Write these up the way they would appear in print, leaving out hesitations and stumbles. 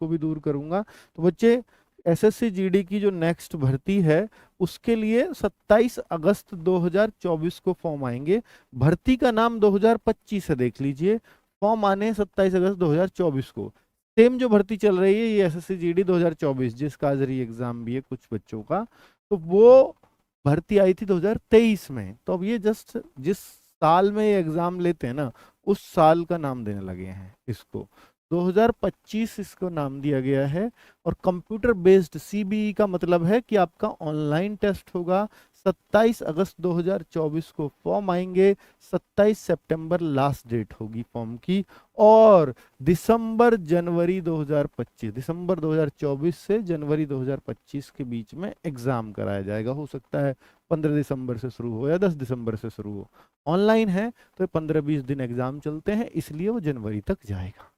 को भी दूर करूंगा। तो बच्चे एसएससी जीडी की जो नेक्स्ट भर्ती है उसके लिए 27 अगस्त 2024 को फॉर्म आएंगे। भर्ती का नाम 2025 है, देख लीजिए, फॉर्म आने 27 अगस्त 2024 को। सेम जो भर्ती चल रही है ये एसएससी जीडी 2024, जिसका आज री एग्जाम भी है कुछ बच्चों का, तो वो भर्ती आई थी 2023 में। तो अब ये जस्ट जिस साल में ये एग्जाम लेते हैं ना उस साल का नाम देने लगे हैं इसको, 2025 इसको नाम दिया गया है। और कंप्यूटर बेस्ड सीबीई का मतलब है कि आपका ऑनलाइन टेस्ट होगा। 27 अगस्त 2024 को फॉर्म आएंगे, 27 सितंबर लास्ट डेट होगी फॉर्म की, और दिसंबर 2024 से जनवरी 2025 के बीच में एग्जाम कराया जाएगा। हो सकता है 15 दिसंबर से शुरू हो या 10 दिसंबर से शुरू हो। ऑनलाइन है तो 15-20 दिन एग्जाम चलते हैं, इसलिए वो जनवरी तक जाएगा।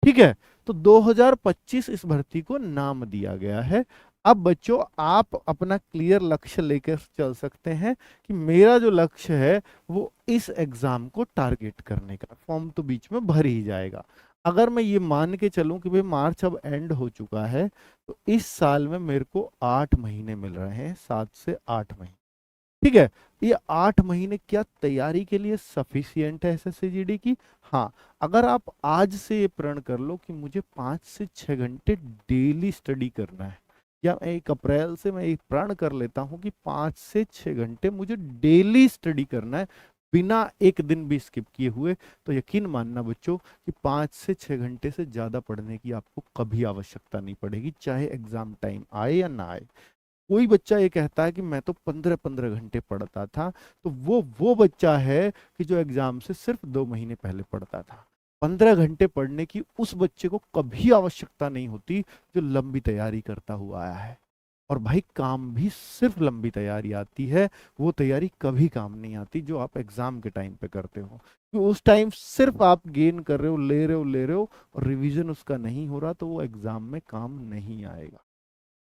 ठीक है, तो 2025 इस भर्ती को नाम दिया गया है। अब बच्चों आप अपना क्लियर लक्ष्य लेकर चल सकते हैं कि मेरा जो लक्ष्य है वो इस एग्जाम को टारगेट करने का। फॉर्म तो बीच में भर ही जाएगा। अगर मैं ये मान के चलूं कि भाई मार्च अब एंड हो चुका है, तो इस साल में मेरे को 8 महीने मिल रहे हैं, 7 से 8 महीने। ठीक है, ये 8 महीने क्या तैयारी के लिए सफिशियंट है एसएससी जीडी की? हाँ, अगर आप आज से ये प्रण कर लो कि मुझे 5 से 6 घंटे डेली स्टडी करना है, या 1 अप्रैल से मैं एक प्रण कर लेता हूं कि 5 से 6 घंटे मुझे डेली स्टडी करना है बिना एक दिन भी स्किप किए हुए, तो यकीन मानना बच्चों कि 5 से 6 घंटे से ज्यादा पढ़ने की आपको कभी आवश्यकता नहीं पड़ेगी, चाहे एग्जाम टाइम आए या ना आए। कोई बच्चा ये कहता है कि मैं तो 15-15 घंटे पढ़ता था, तो वो बच्चा है कि जो एग्जाम से सिर्फ 2 महीने पहले पढ़ता था। 15 घंटे पढ़ने की उस बच्चे को कभी आवश्यकता नहीं होती जो लंबी तैयारी करता हुआ आया है। और भाई काम भी सिर्फ लंबी तैयारी आती है, वो तैयारी कभी काम नहीं आती जो आप एग्जाम के टाइम पे करते हो, क्योंकि उस टाइम सिर्फ आप गेन कर रहे हो, ले रहे हो, और रिवीजन उसका नहीं हो रहा, तो वो एग्जाम में काम नहीं आएगा।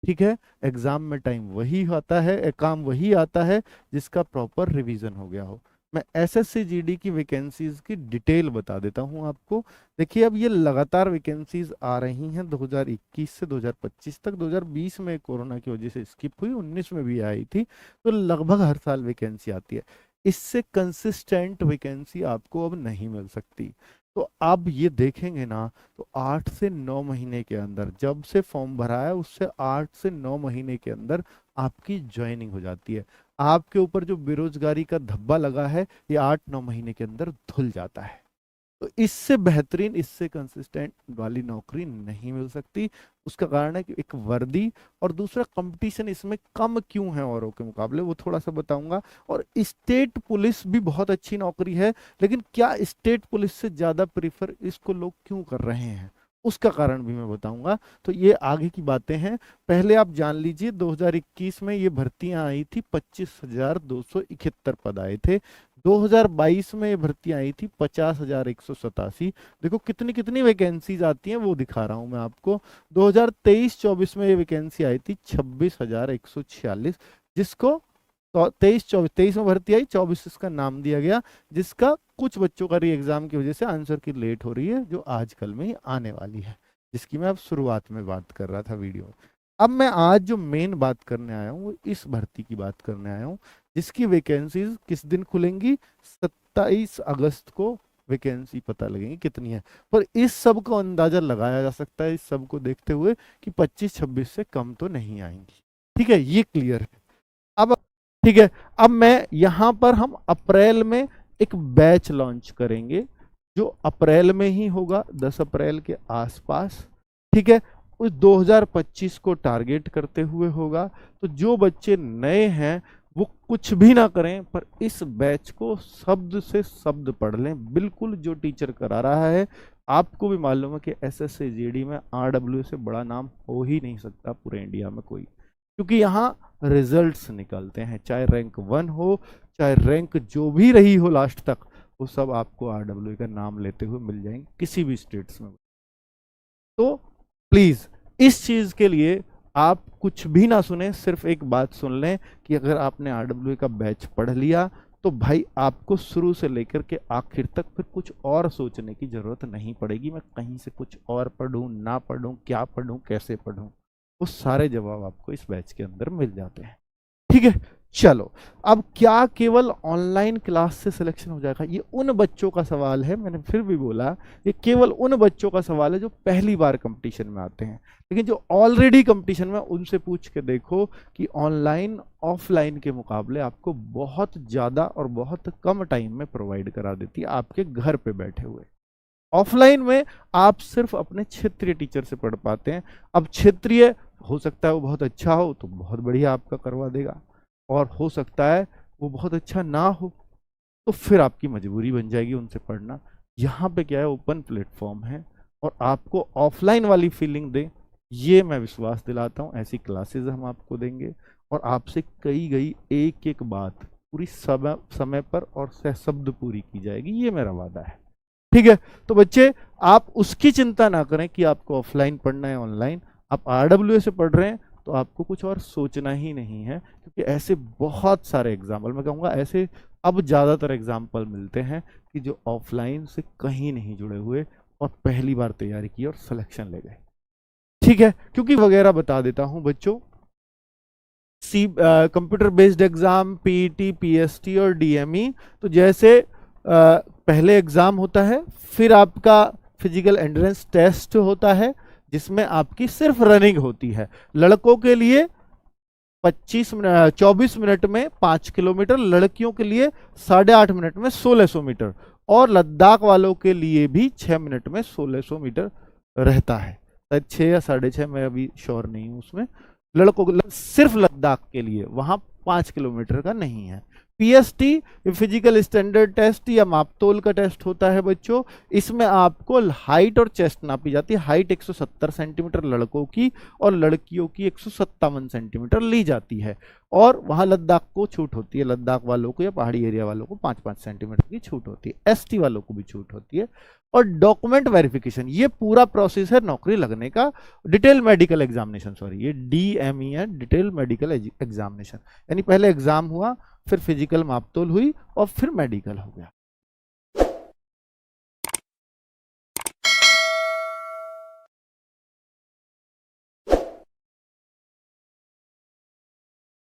ठीक है, एग्जाम में टाइम वही आता है, काम वही आता है जिसका प्रॉपर रिवीजन हो गया हो। मैं एसएससी जीडी की वैकेंसीज की डिटेल बता देता हूं आपको। देखिए, अब ये लगातार वैकेंसीज आ रही हैं 2021 से 2025 तक। 2020 में कोरोना की वजह से स्किप हुई, 19 में भी आई थी, तो लगभग हर साल वैकेंसी आती है। इससे कंसिस्टेंट वैकेंसी आपको अब नहीं मिल सकती। तो अब ये देखेंगे ना, तो 8 से 9 महीने के अंदर, जब से फॉर्म भरा है उससे 8 से 9 महीने के अंदर आपकी ज्वाइनिंग हो जाती है। आपके ऊपर जो बेरोजगारी का धब्बा लगा है ये 8-9 महीने के अंदर धुल जाता है। तो इससे बेहतरीन, इससे कंसिस्टेंट वाली नौकरी नहीं मिल सकती। उसका कारण है कि एक वर्दी, और दूसरा कंपटीशन इसमें कम क्यों है औरों के मुकाबले, वो थोड़ा सा बताऊंगा। और स्टेट पुलिस भी बहुत अच्छी नौकरी है, लेकिन क्या स्टेट पुलिस से ज्यादा प्रीफर इसको लोग क्यों कर रहे हैं, उसका कारण भी मैं बताऊंगा। तो ये आगे की बातें हैं। पहले आप जान लीजिए 2021 में ये भर्तियां आई थी, 25,271 पद आए थे। 2022 में ये भर्तियां आई थी 50,187। देखो कितनी कितनी वैकेंसीज आती हैं वो दिखा रहा हूं मैं आपको। 2023-24 में ये वैकेंसी आई थी 26,146, जिसको तो 23 में भर्ती आई, 24 इसका नाम दिया गया, जिसका कुछ बच्चों का री एग्जाम की वजह से आंसर की लेट हो रही है, जो आजकल में ही आने वाली है, जिसकी मैं अब शुरुआत में बात कर रहा था वीडियो में। अब मैं आज जो मेन बात करने आया हूँ वो इस भर्ती की बात करने आया हूँ, जिसकी वैकेंसीज किस दिन खुलेंगी? 27 अगस्त को वैकेंसी पता लगेंगी कितनी है। पर इस सब को अंदाजा लगाया जा सकता है इस सब को देखते हुए कि 25-26 से कम तो नहीं आएंगी। ठीक है, ये क्लियर है। अब ठीक है, अब मैं यहां पर हम अप्रैल में एक बैच लॉन्च करेंगे, जो अप्रैल में ही होगा, 10 अप्रैल के आसपास। ठीक है, उस 2025 को टारगेट करते हुए होगा। तो जो बच्चे नए हैं वो कुछ भी ना करें, पर इस बैच को शब्द से शब्द पढ़ लें, बिल्कुल जो टीचर करा रहा है। आपको भी मालूम है कि एसएससी जीडी में आरडब्ल्यू से बड़ा नाम हो ही नहीं सकता पूरे इंडिया में कोई, क्योंकि यहाँ रिजल्ट्स निकलते हैं, चाहे रैंक 1 हो, चाहे रैंक जो भी रही हो लास्ट तक, वो सब आपको आरडब्ल्यू का नाम लेते हुए मिल जाएंगे किसी भी स्टेट्स में। तो प्लीज इस चीज के लिए आप कुछ भी ना सुने, सिर्फ एक बात सुन लें कि अगर आपने आरडब्ल्यू का बैच पढ़ लिया तो भाई आपको शुरू से लेकर के आखिर तक फिर कुछ और सोचने की जरूरत नहीं पड़ेगी, मैं कहीं से कुछ और पढूं ना पढूं, क्या पढूं, कैसे पढूं, वो सारे जवाब आपको इस बैच के अंदर मिल जाते हैं। ठीक है, चलो अब क्या केवल ऑनलाइन क्लास से सिलेक्शन हो जाएगा? ये उन बच्चों का सवाल है, मैंने फिर भी बोला ये केवल उन बच्चों का सवाल है जो पहली बार कंपटीशन में आते हैं। लेकिन जो ऑलरेडी कंपटीशन में, उनसे पूछ के देखो कि ऑनलाइन ऑफलाइन के मुकाबले आपको बहुत ज्यादा और बहुत कम टाइम में प्रोवाइड करा देती है आपके घर पे बैठे हुए। ऑफलाइन में आप सिर्फ अपने क्षेत्रीय टीचर से पढ़ पाते हैं। अब क्षेत्रीय हो सकता है वो बहुत अच्छा हो तो बहुत बढ़िया आपका करवा देगा, और हो सकता है वो बहुत अच्छा ना हो तो फिर आपकी मजबूरी बन जाएगी उनसे पढ़ना। यहाँ पे क्या है, ओपन प्लेटफॉर्म है और आपको ऑफलाइन वाली फीलिंग दे, ये मैं विश्वास दिलाता हूँ। ऐसी क्लासेस हम आपको देंगे और आपसे कही गई एक एक बात पूरी समय समय पर और सशब्द पूरी की जाएगी, ये मेरा वादा है। ठीक है, तो बच्चे आप उसकी चिंता ना करें कि आपको ऑफलाइन पढ़ना है ऑनलाइन। आप आरडब्ल्यूए से पढ़ रहे हैं तो आपको कुछ और सोचना ही नहीं है, क्योंकि ऐसे बहुत सारे एग्जाम्पल, मैं कहूँगा ऐसे अब ज़्यादातर एग्जाम्पल मिलते हैं कि जो ऑफलाइन से कहीं नहीं जुड़े हुए और पहली बार तैयारी की और सिलेक्शन ले गए। ठीक है, क्योंकि वगैरह बता देता हूं बच्चों, computer based exam, PET, PST और डीएमई, तो जैसे पहले एग्जाम होता है, फिर आपका फिजिकल एंड्योरेंस टेस्ट होता है जिसमें आपकी सिर्फ रनिंग होती है। लड़कों के लिए 24 मिनट में 5 किलोमीटर, लड़कियों के लिए 8.5 मिनट में 1600 मीटर, और लद्दाख वालों के लिए भी 6 मिनट में 1600 मीटर रहता है, शायद 6 या 6.5, मैं अभी श्योर नहीं हूं उसमें। लड़कों सिर्फ लद्दाख के लिए वहां 5 किलोमीटर का नहीं है। पीएसटी फिजिकल स्टैंडर्ड टेस्ट या मापतोल का टेस्ट होता है बच्चों, इसमें आपको हाइट और चेस्ट नापी जाती है। हाइट 170 सेंटीमीटर लड़कों की और लड़कियों की 157 सेंटीमीटर ली जाती है, और वहां लद्दाख को छूट होती है, लद्दाख वालों को या पहाड़ी एरिया वालों को 5-5 सेंटीमीटर की छूट होती है, एसटी वालों को भी छूट होती है। और डॉक्यूमेंट वेरिफिकेशन, ये पूरा प्रोसेस है नौकरी लगने का। डिटेल मेडिकल एग्जामिनेशन, सॉरी ये डीएमई है, डिटेल मेडिकल एग्जामिनेशन, यानी पहले एग्जाम हुआ, फिर फिजिकल मापतोल हुई और फिर मेडिकल हो गया।